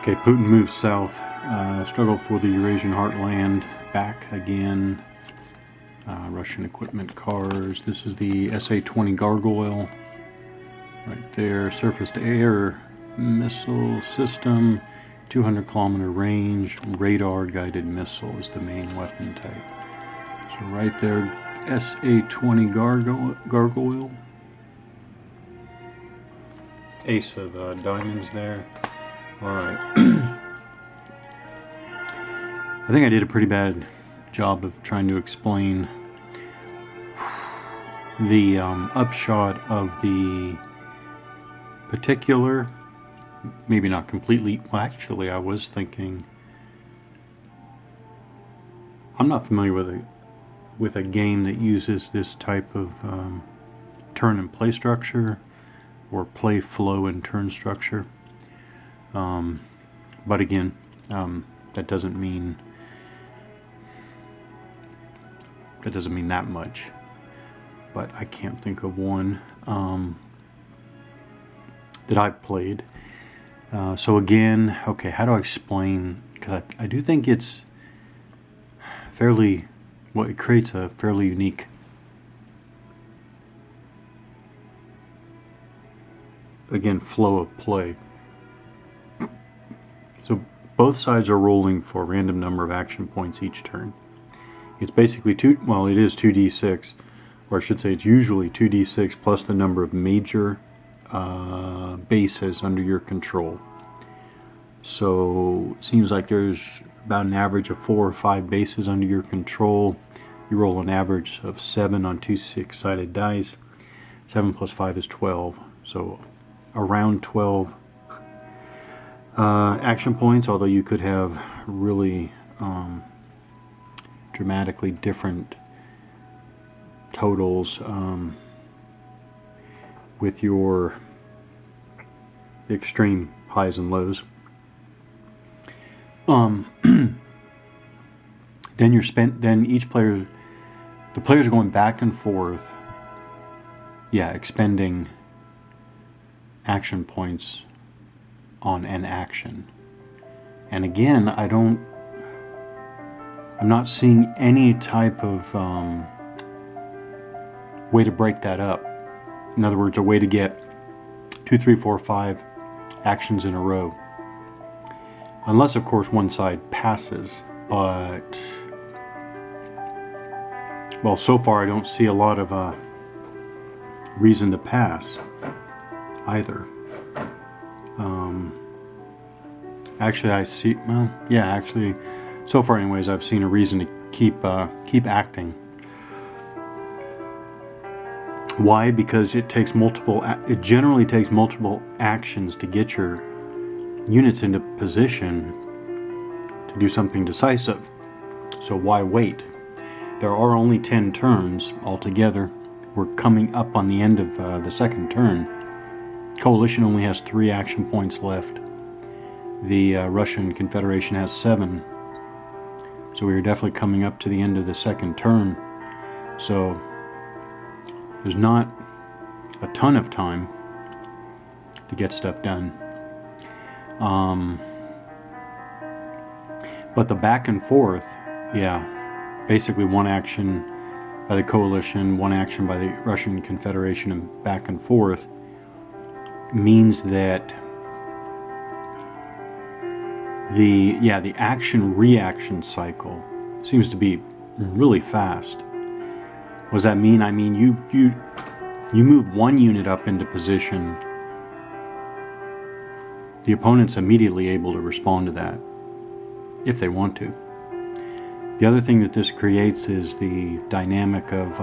Okay, Putin moves south. Struggle for the Eurasian heartland. Back again. Russian equipment cars. This is the SA-20 Gargoyle. Right there. Surface-to-air missile system. 200-kilometer range. Radar-guided missile is the main weapon type. So right there, SA-20 Gargoyle. Ace of diamonds there. Alright. I think I did a pretty bad job of trying to explain the upshot of the particular, maybe not completely, well actually I was thinking, I'm not familiar with a game that uses this type of turn and play structure, or play flow and turn structure. But again, that doesn't mean that much. But I can't think of one that I've played. So again, okay, how do I explain? Because I do think it's fairly, well, it creates a fairly unique flow of play. So both sides are rolling for a random number of action points each turn. It's basically it is 2d6, or I should say it's usually 2d6 plus the number of major bases under your control. So it seems like there's about an average of 4 or 5 bases under your control. You roll an average of 7 on 2 6-sided dice. 7 plus 5 is 12. So around 12 action points, although you could have really dramatically different totals with your extreme highs and lows. Then the players are going back and forth, expending action points on an action. And again, I'm not seeing any type of way to break that up. In other words, a way to get 2, 3, 4, 5 actions in a row. Unless, of course, one side passes. But, well, so far I don't see a lot of reason to pass either. Actually, I see. Well, yeah. Actually, so far, anyways, I've seen a reason to keep acting. Why? Because it generally takes multiple actions to get your units into position to do something decisive. So why wait? There are only 10 turns altogether. We're coming up on the end of the second turn. Coalition only has 3 action points left. The Russian Confederation has 7. So we are definitely coming up to the end of the second turn. So there's not a ton of time to get stuff done. But the back and forth, basically one action by the coalition, one action by the Russian Confederation, and back and forth means that the action-reaction cycle seems to be really fast. What does that mean? I mean, you move one unit up into position, the opponent's immediately able to respond to that, if they want to. The other thing that this creates is the dynamic of,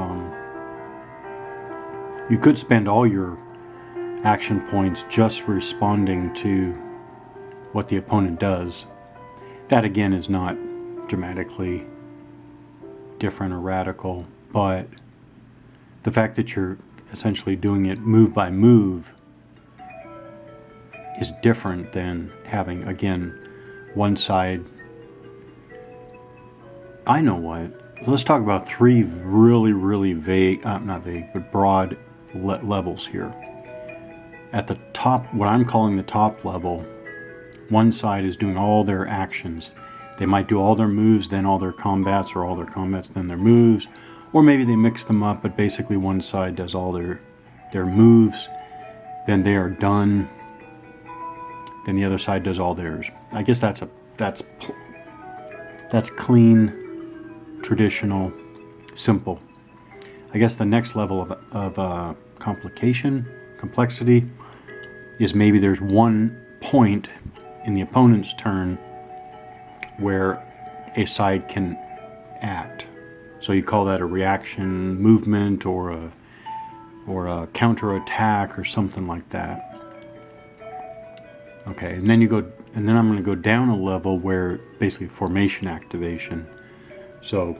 you could spend all your action points just responding to what the opponent does. That again is not dramatically different or radical, but the fact that you're essentially doing it move by move is different than having, again, one side. I know what. Let's talk about 3 really, really vague, not vague, but broad levels here. At the top, what I'm calling the top level, one side is doing all their actions. They might do all their moves, then all their combats, or all their combats, then their moves, or maybe they mix them up, but basically one side does all their moves, then they are done, then the other side does all theirs. I guess that's clean, traditional, simple. I guess the next level of complexity, is maybe there's one point in the opponent's turn where a side can act. So you call that a reaction movement or a counter attack or something like that. Okay, and then I'm going to go down a level where basically formation activation. So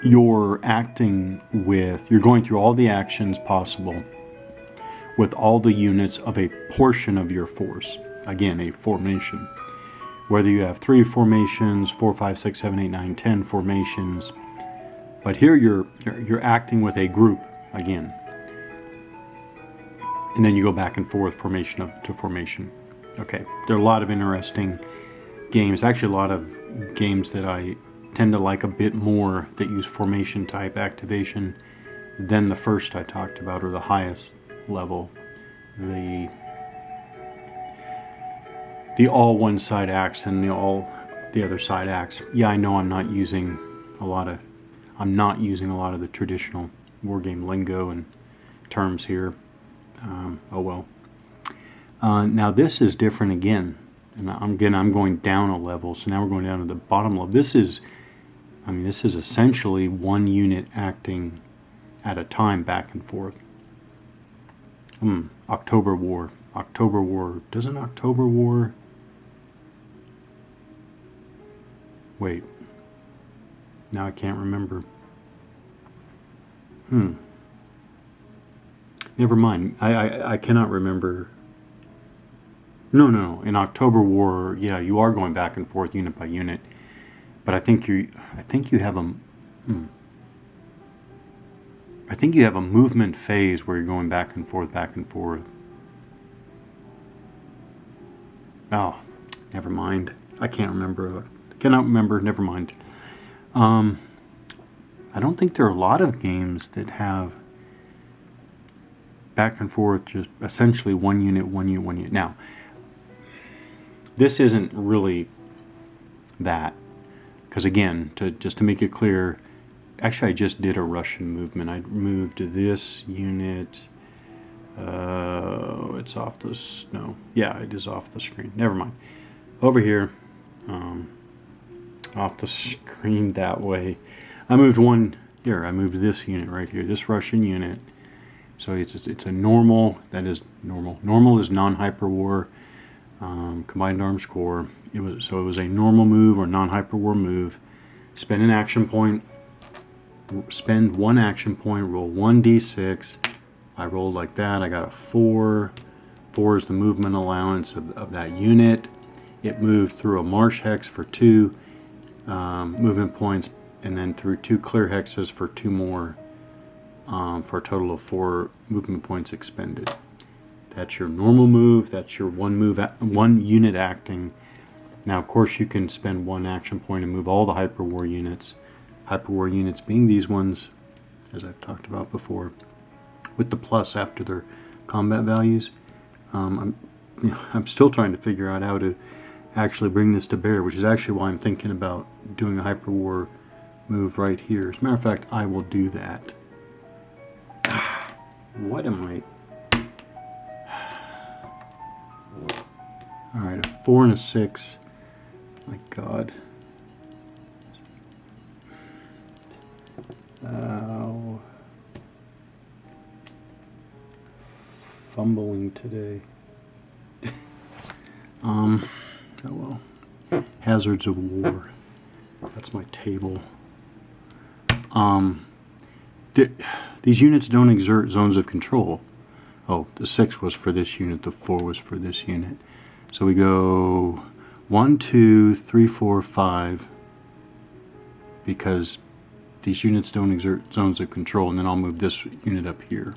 you're going through all the actions possible with all the units of a portion of your force. Again, a formation. Whether you have 3 formations, 4, 5, 6, 7, 8, 9, 10 formations. But here you're acting with a group again. And then you go back and forth formation up to formation. Okay, there are a lot of interesting games. Actually, a lot of games that I tend to like a bit more that use formation type activation than the first I talked about, or the highest level. The all one side acts and the other side acts. Yeah, I know I'm not using a lot of the traditional wargame lingo and terms here. Oh well. Now this is different again, and I'm going down a level. So now we're going down to the bottom level. This is essentially one unit acting at a time, back and forth. October War. Doesn't October War... Wait. Now I can't remember. Never mind. I cannot remember. No. In October War, yeah, you are going back and forth unit by unit. But I think you have a movement phase where you're going back and forth. Oh, never mind. I can't remember. Cannot remember. Never mind. I don't think there are a lot of games that have back and forth, just essentially one unit. Now, this isn't really that, because again, just to make it clear, actually I just did a Russian movement. I moved this unit. It's off this. No, yeah, it is off the screen. Never mind. Over here, off the screen that way. I moved one here. I moved this unit right here. This Russian unit. So it's a normal. That is normal. Normal is non-hyper war. Combined Arms Corps. It was a normal move or non-hyper war move. Spend an action point. Spend one action point. Roll 1d6. I rolled like that. I got a 4. 4 is the movement allowance of that unit. It moved through a marsh hex for 2 movement points, and then through 2 clear hexes for 2 more, for a total of 4 movement points expended. That's your normal move. That's your one unit acting. Now, of course, you can spend 1 action point and move all the hyper war units. Hyper war units being these ones, as I've talked about before, with the plus after their combat values. I'm still trying to figure out how to actually bring this to bear, which is actually why I'm thinking about doing a hyper war move right here. As a matter of fact, I will do that. What am I? Alright, a 4 and a 6. My God. Fumbling today. Oh well. Hazards of War. That's my table. These units don't exert zones of control. Oh, the 6 was for this unit, the 4 was for this unit. So we go 1, 2, 3, 4, 5, because these units don't exert zones of control, and then I'll move this unit up here.